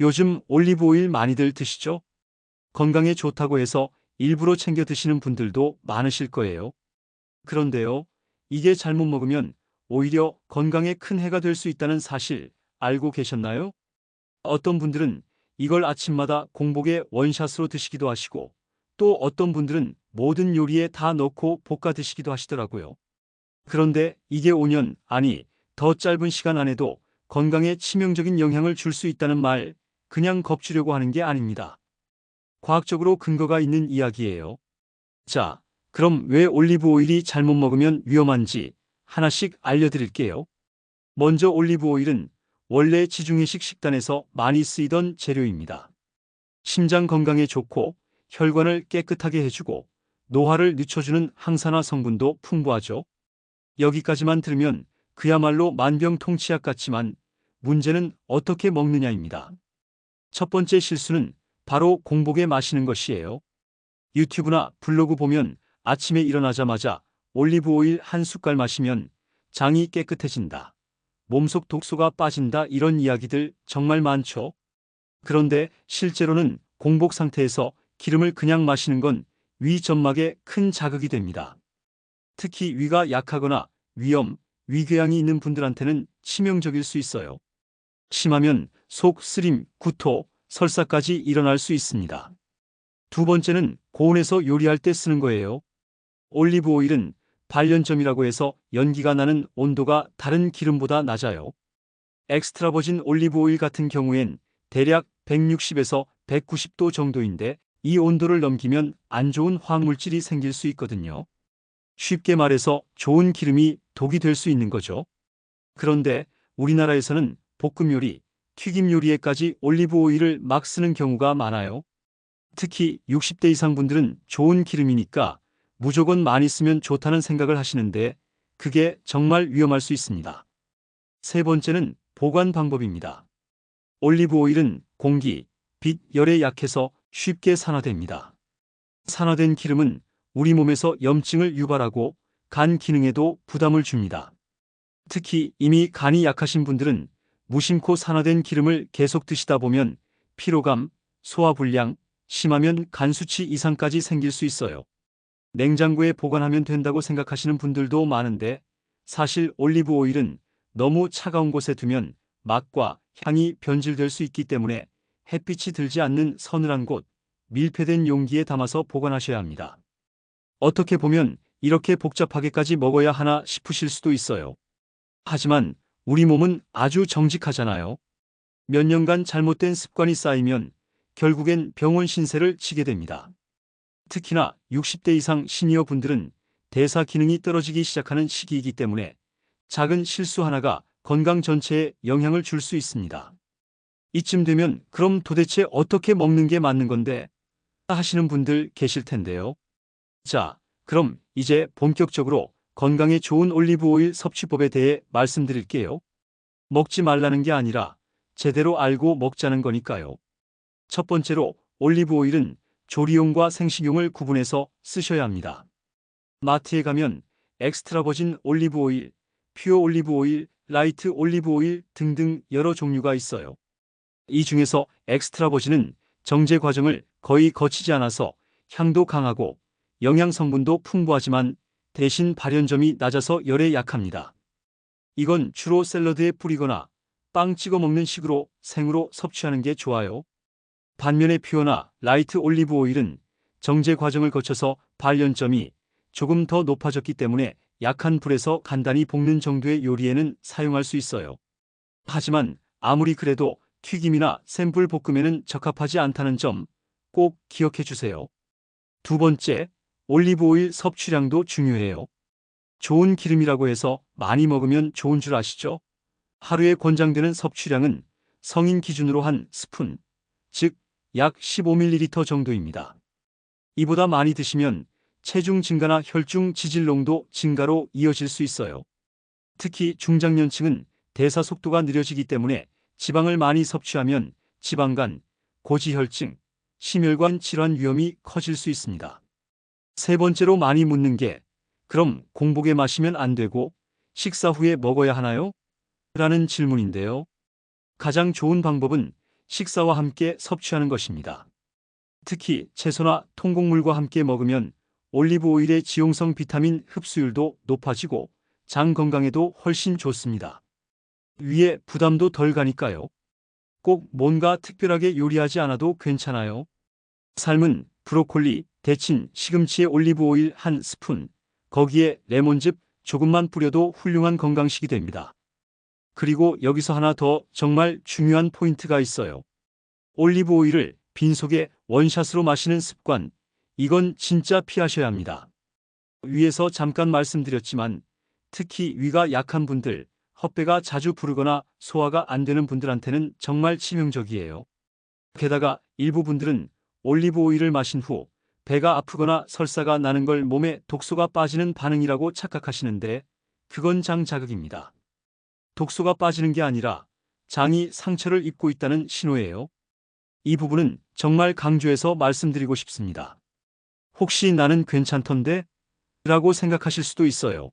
요즘 올리브 오일 많이들 드시죠? 건강에 좋다고 해서 일부러 챙겨 드시는 분들도 많으실 거예요. 그런데요, 이게 잘못 먹으면 오히려 건강에 큰 해가 될 수 있다는 사실 알고 계셨나요? 어떤 분들은 이걸 아침마다 공복에 원샷으로 드시기도 하시고, 또 어떤 분들은 모든 요리에 다 넣고 볶아 드시기도 하시더라고요. 그런데 이게 5년, 아니, 더 짧은 시간 안에도 건강에 치명적인 영향을 줄 수 있다는 말, 그냥 겁주려고 하는 게 아닙니다. 과학적으로 근거가 있는 이야기예요. 자, 그럼 왜 올리브 오일이 잘못 먹으면 위험한지 하나씩 알려드릴게요. 먼저 올리브 오일은 원래 지중해식 식단에서 많이 쓰이던 재료입니다. 심장 건강에 좋고 혈관을 깨끗하게 해주고 노화를 늦춰주는 항산화 성분도 풍부하죠. 여기까지만 들으면 그야말로 만병통치약 같지만 문제는 어떻게 먹느냐입니다. 첫 번째 실수는 바로 공복에 마시는 것이에요. 유튜브나 블로그 보면 아침에 일어나자마자 올리브 오일 한 숟갈 마시면 장이 깨끗해진다, 몸속 독소가 빠진다 이런 이야기들 정말 많죠. 그런데 실제로는 공복 상태에서 기름을 그냥 마시는 건 위 점막에 큰 자극이 됩니다. 특히 위가 약하거나 위염, 위궤양이 있는 분들한테는 치명적일 수 있어요. 심하면 속 쓰림, 구토, 설사까지 일어날 수 있습니다. 두 번째는 고온에서 요리할 때 쓰는 거예요. 올리브 오일은 발연점이라고 해서 연기가 나는 온도가 다른 기름보다 낮아요. 엑스트라 버진 올리브 오일 같은 경우엔 대략 160에서 190도 정도인데 이 온도를 넘기면 안 좋은 화학물질이 생길 수 있거든요. 쉽게 말해서 좋은 기름이 독이 될 수 있는 거죠. 그런데 우리나라에서는 볶음 요리, 튀김 요리에까지 올리브 오일을 막 쓰는 경우가 많아요. 특히 60대 이상 분들은 좋은 기름이니까 무조건 많이 쓰면 좋다는 생각을 하시는데 그게 정말 위험할 수 있습니다. 세 번째는 보관 방법입니다. 올리브 오일은 공기, 빛, 열에 약해서 쉽게 산화됩니다. 산화된 기름은 우리 몸에서 염증을 유발하고 간 기능에도 부담을 줍니다. 특히 이미 간이 약하신 분들은 무심코 산화된 기름을 계속 드시다 보면 피로감, 소화불량, 심하면 간 수치 이상까지 생길 수 있어요. 냉장고에 보관하면 된다고 생각하시는 분들도 많은데 사실 올리브 오일은 너무 차가운 곳에 두면 맛과 향이 변질될 수 있기 때문에 햇빛이 들지 않는 서늘한 곳, 밀폐된 용기에 담아서 보관하셔야 합니다. 어떻게 보면 이렇게 복잡하게까지 먹어야 하나 싶으실 수도 있어요. 하지만 우리 몸은 아주 정직하잖아요. 몇 년간 잘못된 습관이 쌓이면 결국엔 병원 신세를 지게 됩니다. 특히나 60대 이상 시니어 분들은 대사 기능이 떨어지기 시작하는 시기이기 때문에 작은 실수 하나가 건강 전체에 영향을 줄 수 있습니다. 이쯤 되면 그럼 도대체 어떻게 먹는 게 맞는 건데 하시는 분들 계실 텐데요. 자, 그럼 이제 본격적으로 건강에 좋은 올리브 오일 섭취법에 대해 말씀드릴게요. 먹지 말라는 게 아니라 제대로 알고 먹자는 거니까요. 첫 번째로 올리브 오일은 조리용과 생식용을 구분해서 쓰셔야 합니다. 마트에 가면 엑스트라 버진 올리브 오일, 퓨어 올리브 오일, 라이트 올리브 오일 등등 여러 종류가 있어요. 이 중에서 엑스트라 버진은 정제 과정을 거의 거치지 않아서 향도 강하고 영양 성분도 풍부하지만 대신 발연점이 낮아서 열에 약합니다. 이건 주로 샐러드에 뿌리거나 빵 찍어 먹는 식으로 생으로 섭취하는 게 좋아요. 반면에 퓨어나 라이트 올리브 오일은 정제 과정을 거쳐서 발연점이 조금 더 높아졌기 때문에 약한 불에서 간단히 볶는 정도의 요리에는 사용할 수 있어요. 하지만 아무리 그래도 튀김이나 센불 볶음에는 적합하지 않다는 점 꼭 기억해 주세요. 두 번째, 올리브 오일 섭취량도 중요해요. 좋은 기름이라고 해서 많이 먹으면 좋은 줄 아시죠? 하루에 권장되는 섭취량은 성인 기준으로 한 스푼, 즉 약 15ml 정도입니다. 이보다 많이 드시면 체중 증가나 혈중 지질농도 증가로 이어질 수 있어요. 특히 중장년층은 대사 속도가 느려지기 때문에 지방을 많이 섭취하면 지방간, 고지혈증, 심혈관 질환 위험이 커질 수 있습니다. 세 번째로 많이 묻는 게 그럼 공복에 마시면 안 되고 식사 후에 먹어야 하나요? 라는 질문인데요. 가장 좋은 방법은 식사와 함께 섭취하는 것입니다. 특히 채소나 통곡물과 함께 먹으면 올리브 오일의 지용성 비타민 흡수율도 높아지고 장 건강에도 훨씬 좋습니다. 위에 부담도 덜 가니까요. 꼭 뭔가 특별하게 요리하지 않아도 괜찮아요. 삶은 브로콜리, 데친 시금치에 올리브 오일 한 스푼, 거기에 레몬즙 조금만 뿌려도 훌륭한 건강식이 됩니다. 그리고 여기서 하나 더 정말 중요한 포인트가 있어요. 올리브 오일을 빈속에 원샷으로 마시는 습관, 이건 진짜 피하셔야 합니다. 위에서 잠깐 말씀드렸지만 특히 위가 약한 분들, 헛배가 자주 부르거나 소화가 안 되는 분들한테는 정말 치명적이에요. 게다가 일부 분들은 올리브 오일을 마신 후 배가 아프거나 설사가 나는 걸 몸에 독소가 빠지는 반응이라고 착각하시는데 그건 장 자극입니다. 독소가 빠지는 게 아니라 장이 상처를 입고 있다는 신호예요. 이 부분은 정말 강조해서 말씀드리고 싶습니다. 혹시 나는 괜찮던데? 라고 생각하실 수도 있어요.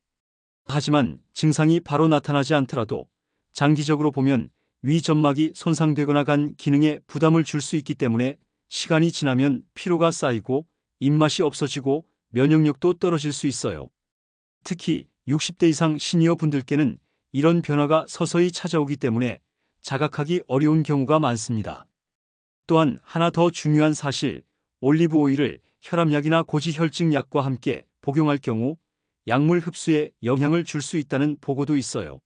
하지만 증상이 바로 나타나지 않더라도 장기적으로 보면 위 점막이 손상되거나 간 기능에 부담을 줄 수 있기 때문에 시간이 지나면 피로가 쌓이고 입맛이 없어지고 면역력도 떨어질 수 있어요. 특히 60대 이상 시니어 분들께는 이런 변화가 서서히 찾아오기 때문에 자각하기 어려운 경우가 많습니다. 또한 하나 더 중요한 사실, 올리브 오일을 혈압약이나 고지혈증 약과 함께 복용할 경우 약물 흡수에 영향을 줄 수 있다는 보고도 있어요.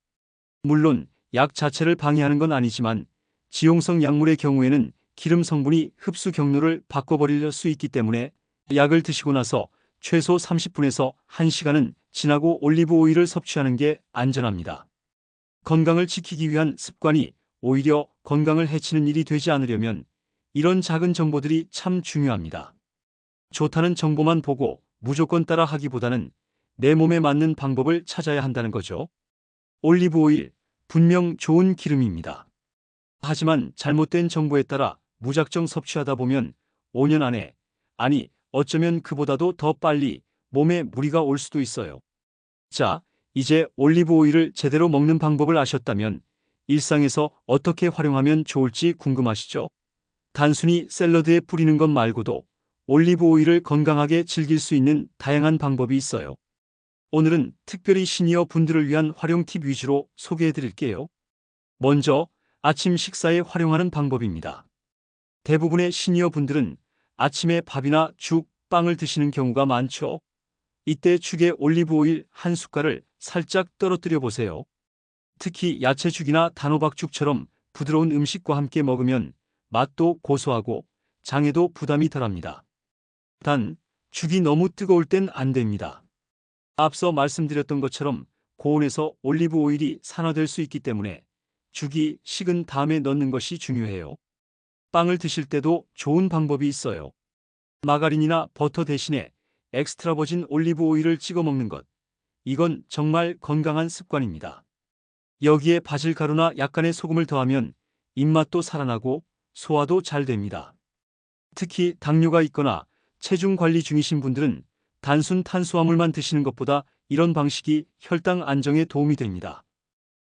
물론 약 자체를 방해하는 건 아니지만 지용성 약물의 경우에는 기름 성분이 흡수 경로를 바꿔버릴 수 있기 때문에 약을 드시고 나서 최소 30분에서 1시간은 지나고 올리브 오일을 섭취하는 게 안전합니다. 건강을 지키기 위한 습관이 오히려 건강을 해치는 일이 되지 않으려면 이런 작은 정보들이 참 중요합니다. 좋다는 정보만 보고 무조건 따라 하기보다는 내 몸에 맞는 방법을 찾아야 한다는 거죠. 올리브 오일, 분명 좋은 기름입니다. 하지만 잘못된 정보에 따라 무작정 섭취하다 보면 5년 안에, 아니 어쩌면 그보다도 더 빨리 몸에 무리가 올 수도 있어요. 자, 이제 올리브 오일을 제대로 먹는 방법을 아셨다면 일상에서 어떻게 활용하면 좋을지 궁금하시죠? 단순히 샐러드에 뿌리는 것 말고도 올리브 오일을 건강하게 즐길 수 있는 다양한 방법이 있어요. 오늘은 특별히 시니어 분들을 위한 활용 팁 위주로 소개해 드릴게요. 먼저 아침 식사에 활용하는 방법입니다. 대부분의 시니어 분들은 아침에 밥이나 죽, 빵을 드시는 경우가 많죠. 이때 죽에 올리브 오일 한 숟갈을 살짝 떨어뜨려 보세요. 특히 야채죽이나 단호박죽처럼 부드러운 음식과 함께 먹으면 맛도 고소하고 장에도 부담이 덜합니다. 단, 죽이 너무 뜨거울 땐 안 됩니다. 앞서 말씀드렸던 것처럼 고온에서 올리브 오일이 산화될 수 있기 때문에 죽이 식은 다음에 넣는 것이 중요해요. 빵을 드실 때도 좋은 방법이 있어요. 마가린이나 버터 대신에 엑스트라 버진 올리브 오일을 찍어 먹는 것. 이건 정말 건강한 습관입니다. 여기에 바질 가루나 약간의 소금을 더하면 입맛도 살아나고 소화도 잘 됩니다. 특히 당뇨가 있거나 체중 관리 중이신 분들은 단순 탄수화물만 드시는 것보다 이런 방식이 혈당 안정에 도움이 됩니다.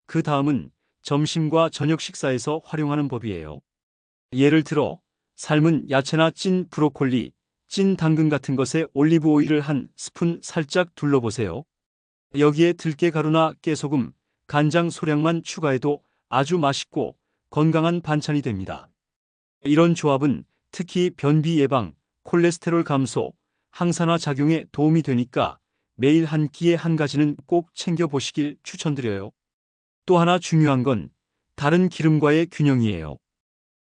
그 다음은 점심과 저녁 식사에서 활용하는 법이에요. 예를 들어 삶은 야채나 찐 브로콜리, 찐 당근 같은 것에 올리브 오일을 한 스푼 살짝 둘러보세요. 여기에 들깨 가루나 깨소금, 간장 소량만 추가해도 아주 맛있고 건강한 반찬이 됩니다. 이런 조합은 특히 변비 예방, 콜레스테롤 감소, 항산화 작용에 도움이 되니까 매일 한 끼에 한 가지는 꼭 챙겨보시길 추천드려요. 또 하나 중요한 건 다른 기름과의 균형이에요.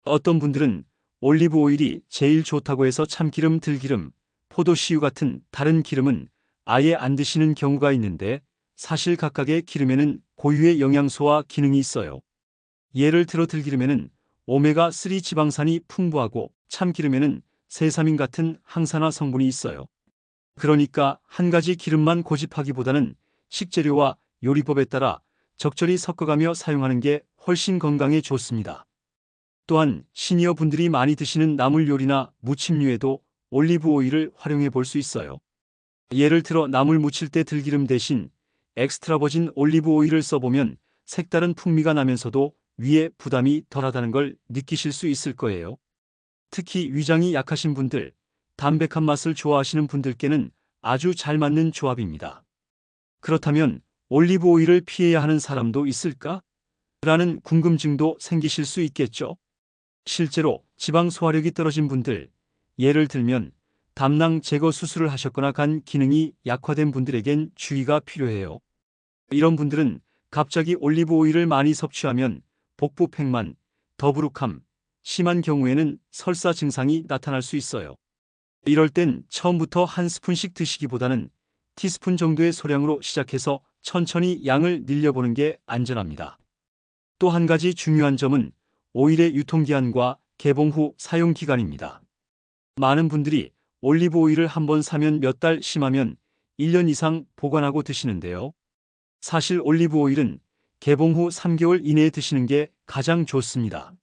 어떤 분들은 올리브 오일이 제일 좋다고 해서 참기름, 들기름, 포도씨유 같은 다른 기름은 아예 안 드시는 경우가 있는데 사실 각각의 기름에는 고유의 영양소와 기능이 있어요. 예를 들어 들기름에는 오메가3 지방산이 풍부하고 참기름에는 세사민 같은 항산화 성분이 있어요. 그러니까 한 가지 기름만 고집하기보다는 식재료와 요리법에 따라 적절히 섞어가며 사용하는 게 훨씬 건강에 좋습니다. 또한 시니어 분들이 많이 드시는 나물 요리나 무침류에도 올리브 오일을 활용해 볼 수 있어요. 예를 들어 나물 무칠 때 들기름 대신 엑스트라 버진 올리브 오일을 써보면 색다른 풍미가 나면서도 위에 부담이 덜하다는 걸 느끼실 수 있을 거예요. 특히 위장이 약하신 분들, 담백한 맛을 좋아하시는 분들께는 아주 잘 맞는 조합입니다. 그렇다면 올리브 오일을 피해야 하는 사람도 있을까? 라는 궁금증도 생기실 수 있겠죠. 실제로 지방 소화력이 떨어진 분들, 예를 들면 담낭 제거 수술을 하셨거나 간 기능이 약화된 분들에겐 주의가 필요해요. 이런 분들은 갑자기 올리브 오일을 많이 섭취하면 복부 팽만, 더부룩함, 심한 경우에는 설사 증상이 나타날 수 있어요. 이럴 땐 처음부터 한 스푼씩 드시기보다는 티스푼 정도의 소량으로 시작해서 천천히 양을 늘려보는 게 안전합니다. 또 한 가지 중요한 점은 오일의 유통기한과 개봉 후 사용기간입니다. 많은 분들이 올리브 오일을 한번 사면 몇 달, 심하면 1년 이상 보관하고 드시는데요. 사실 올리브 오일은 개봉 후 3개월 이내에 드시는 게 가장 좋습니다.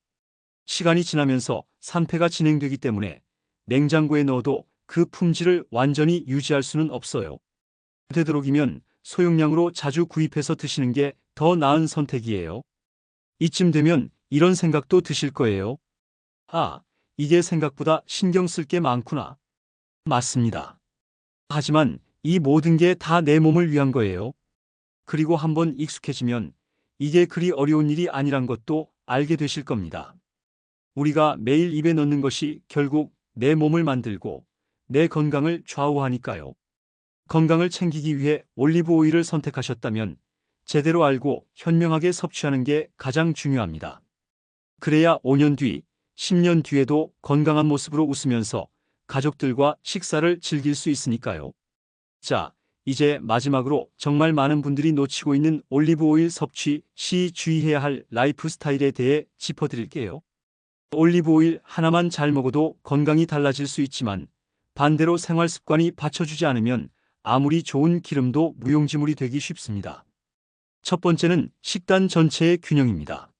시간이 지나면서 산패가 진행되기 때문에 냉장고에 넣어도 그 품질을 완전히 유지할 수는 없어요. 되도록이면 소용량으로 자주 구입해서 드시는 게 더 나은 선택이에요. 이쯤 되면 이런 생각도 드실 거예요. 아, 이게 생각보다 신경 쓸 게 많구나. 맞습니다. 하지만 이 모든 게 다 내 몸을 위한 거예요. 그리고 한번 익숙해지면 이게 그리 어려운 일이 아니란 것도 알게 되실 겁니다. 우리가 매일 입에 넣는 것이 결국 내 몸을 만들고 내 건강을 좌우하니까요. 건강을 챙기기 위해 올리브 오일을 선택하셨다면 제대로 알고 현명하게 섭취하는 게 가장 중요합니다. 그래야 5년 뒤, 10년 뒤에도 건강한 모습으로 웃으면서 가족들과 식사를 즐길 수 있으니까요. 자, 이제 마지막으로 정말 많은 분들이 놓치고 있는 올리브 오일 섭취 시 주의해야 할 라이프 스타일에 대해 짚어드릴게요. 올리브 오일 하나만 잘 먹어도 건강이 달라질 수 있지만 반대로 생활 습관이 받쳐주지 않으면 아무리 좋은 기름도 무용지물이 되기 쉽습니다. 첫 번째는 식단 전체의 균형입니다.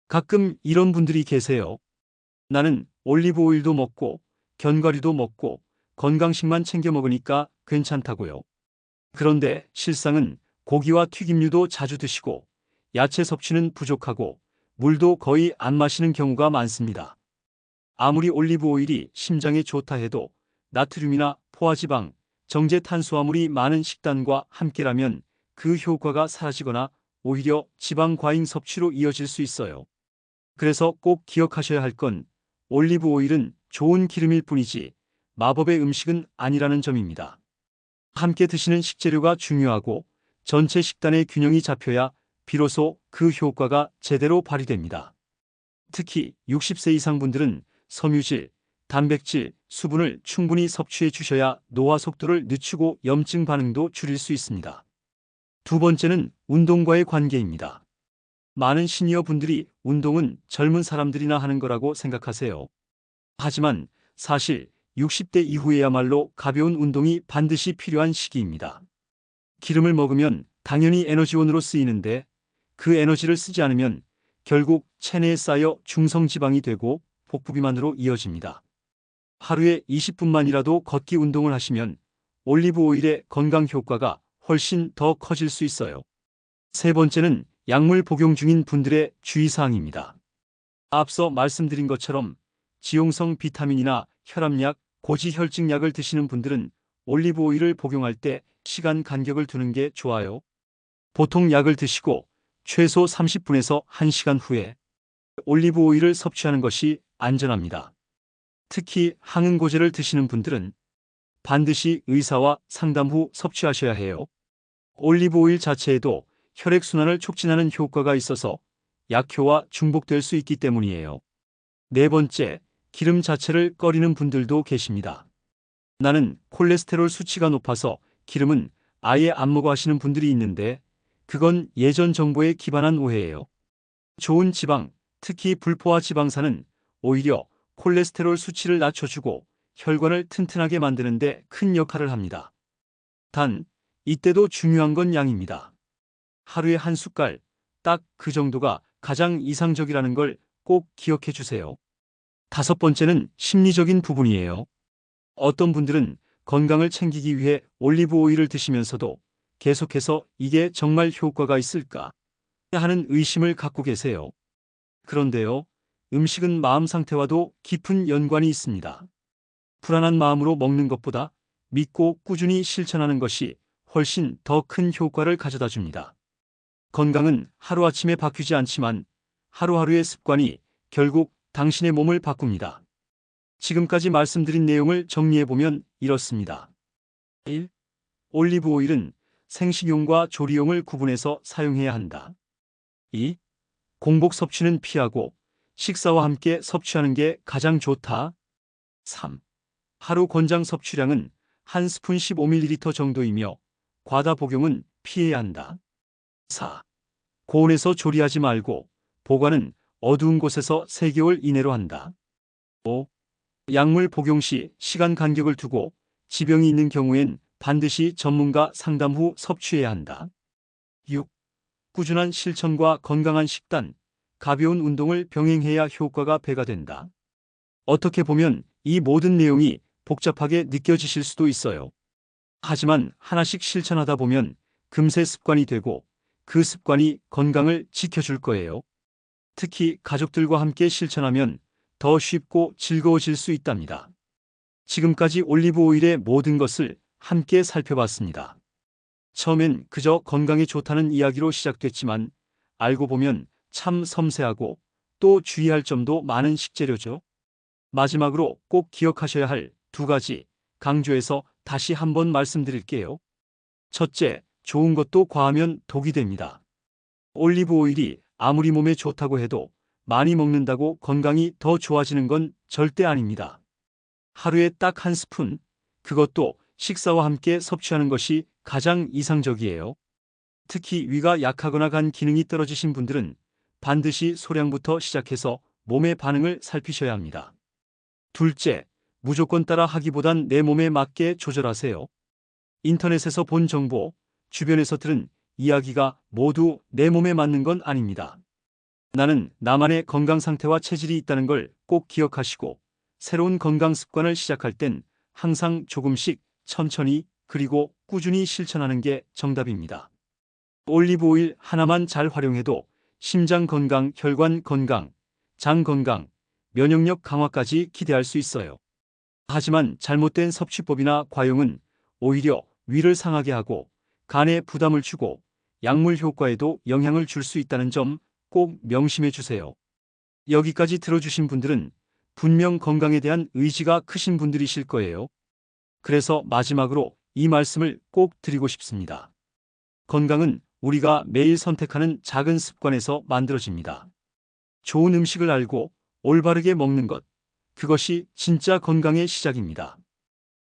가끔 이런 분들이 계세요. 나는 올리브 오일도 먹고 견과류도 먹고 건강식만 챙겨 먹으니까 괜찮다고요. 그런데 실상은 고기와 튀김류도 자주 드시고 야채 섭취는 부족하고 물도 거의 안 마시는 경우가 많습니다. 아무리 올리브 오일이 심장에 좋다 해도 나트륨이나 포화지방, 정제 탄수화물이 많은 식단과 함께라면 그 효과가 사라지거나 오히려 지방 과잉 섭취로 이어질 수 있어요. 그래서 꼭 기억하셔야 할 건 올리브 오일은 좋은 기름일 뿐이지 마법의 음식은 아니라는 점입니다. 함께 드시는 식재료가 중요하고 전체 식단의 균형이 잡혀야 비로소 그 효과가 제대로 발휘됩니다. 특히 60세 이상 분들은 섬유질, 단백질, 수분을 충분히 섭취해 주셔야 노화 속도를 늦추고 염증 반응도 줄일 수 있습니다. 두 번째는 운동과의 관계입니다. 많은 시니어 분들이 운동은 젊은 사람들이나 하는 거라고 생각하세요. 하지만 사실 60대 이후에야말로 가벼운 운동이 반드시 필요한 시기입니다. 기름을 먹으면 당연히 에너지원으로 쓰이는데 그 에너지를 쓰지 않으면 결국 체내에 쌓여 중성지방이 되고 복부비만으로 이어집니다. 하루에 20분만이라도 걷기 운동을 하시면 올리브 오일의 건강 효과가 훨씬 더 커질 수 있어요. 세 번째는 약물 복용 중인 분들의 주의사항입니다. 앞서 말씀드린 것처럼 지용성 비타민이나 혈압약, 고지혈증약을 드시는 분들은 올리브 오일을 복용할 때 시간 간격을 두는 게 좋아요. 보통 약을 드시고 최소 30분에서 1시간 후에 올리브 오일을 섭취하는 것이 안전합니다. 특히 항응고제를 드시는 분들은 반드시 의사와 상담 후 섭취하셔야 해요. 올리브 오일 자체에도 혈액순환을 촉진하는 효과가 있어서 약효와 중복될 수 있기 때문이에요. 네 번째, 기름 자체를 꺼리는 분들도 계십니다. 나는 콜레스테롤 수치가 높아서 기름은 아예 안 먹어 하시는 분들이 있는데 그건 예전 정보에 기반한 오해예요. 좋은 지방, 특히 불포화 지방산은 오히려 콜레스테롤 수치를 낮춰주고 혈관을 튼튼하게 만드는 데 큰 역할을 합니다. 단, 이때도 중요한 건 양입니다. 하루에 한 숟갈, 딱 그 정도가 가장 이상적이라는 걸 꼭 기억해 주세요. 다섯 번째는 심리적인 부분이에요. 어떤 분들은 건강을 챙기기 위해 올리브 오일을 드시면서도 계속해서 이게 정말 효과가 있을까 하는 의심을 갖고 계세요. 그런데요, 음식은 마음 상태와도 깊은 연관이 있습니다. 불안한 마음으로 먹는 것보다 믿고 꾸준히 실천하는 것이 훨씬 더 큰 효과를 가져다 줍니다. 건강은 하루아침에 바뀌지 않지만 하루하루의 습관이 결국 당신의 몸을 바꿉니다. 지금까지 말씀드린 내용을 정리해보면 이렇습니다. 1. 올리브 오일은 생식용과 조리용을 구분해서 사용해야 한다. 2. 공복 섭취는 피하고 식사와 함께 섭취하는 게 가장 좋다. 3. 하루 권장 섭취량은 한 스푼 15ml 정도이며 과다 복용은 피해야 한다. 4. 고온에서 조리하지 말고 보관은 어두운 곳에서 3개월 이내로 한다. 5. 약물 복용 시 시간 간격을 두고 지병이 있는 경우엔 반드시 전문가 상담 후 섭취해야 한다. 6. 꾸준한 실천과 건강한 식단, 가벼운 운동을 병행해야 효과가 배가 된다. 어떻게 보면 이 모든 내용이 복잡하게 느껴지실 수도 있어요. 하지만 하나씩 실천하다 보면 금세 습관이 되고 그 습관이 건강을 지켜줄 거예요. 특히 가족들과 함께 실천하면 더 쉽고 즐거워질 수 있답니다. 지금까지 올리브 오일의 모든 것을 함께 살펴봤습니다. 처음엔 그저 건강에 좋다는 이야기로 시작됐지만 알고 보면 참 섬세하고 또 주의할 점도 많은 식재료죠. 마지막으로 꼭 기억하셔야 할 2가지 강조해서 다시 한번 말씀드릴게요. 첫째, 좋은 것도 과하면 독이 됩니다. 올리브 오일이 아무리 몸에 좋다고 해도 많이 먹는다고 건강이 더 좋아지는 건 절대 아닙니다. 하루에 딱 한 스푼, 그것도 식사와 함께 섭취하는 것이 가장 이상적이에요. 특히 위가 약하거나 간 기능이 떨어지신 분들은 반드시 소량부터 시작해서 몸의 반응을 살피셔야 합니다. 둘째, 무조건 따라 하기보단 내 몸에 맞게 조절하세요. 인터넷에서 본 정보, 주변에서 들은 이야기가 모두 내 몸에 맞는 건 아닙니다. 나는 나만의 건강 상태와 체질이 있다는 걸 꼭 기억하시고 새로운 건강 습관을 시작할 땐 항상 조금씩 천천히 그리고 꾸준히 실천하는 게 정답입니다. 올리브 오일 하나만 잘 활용해도 심장 건강, 혈관 건강, 장 건강, 면역력 강화까지 기대할 수 있어요. 하지만 잘못된 섭취법이나 과용은 오히려 위를 상하게 하고 간에 부담을 주고 약물 효과에도 영향을 줄 수 있다는 점 꼭 명심해 주세요. 여기까지 들어주신 분들은 분명 건강에 대한 의지가 크신 분들이실 거예요. 그래서 마지막으로 이 말씀을 꼭 드리고 싶습니다. 건강은 우리가 매일 선택하는 작은 습관에서 만들어집니다. 좋은 음식을 알고 올바르게 먹는 것, 그것이 진짜 건강의 시작입니다.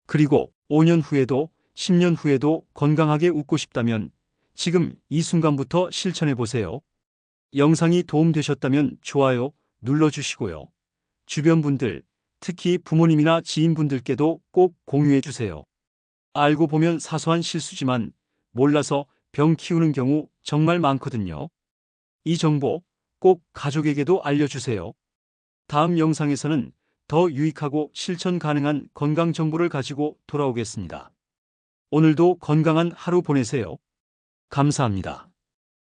그리고 5년 후에도 10년 후에도 건강하게 웃고 싶다면 지금 이 순간부터 실천해 보세요. 영상이 도움되셨다면 좋아요 눌러주시고요. 주변 분들, 특히 부모님이나 지인분들께도 꼭 공유해 주세요. 알고 보면 사소한 실수지만 몰라서 병 키우는 경우 정말 많거든요. 이 정보 꼭 가족에게도 알려주세요. 다음 영상에서는 더 유익하고 실천 가능한 건강 정보를 가지고 돌아오겠습니다. 오늘도 건강한 하루 보내세요. 감사합니다.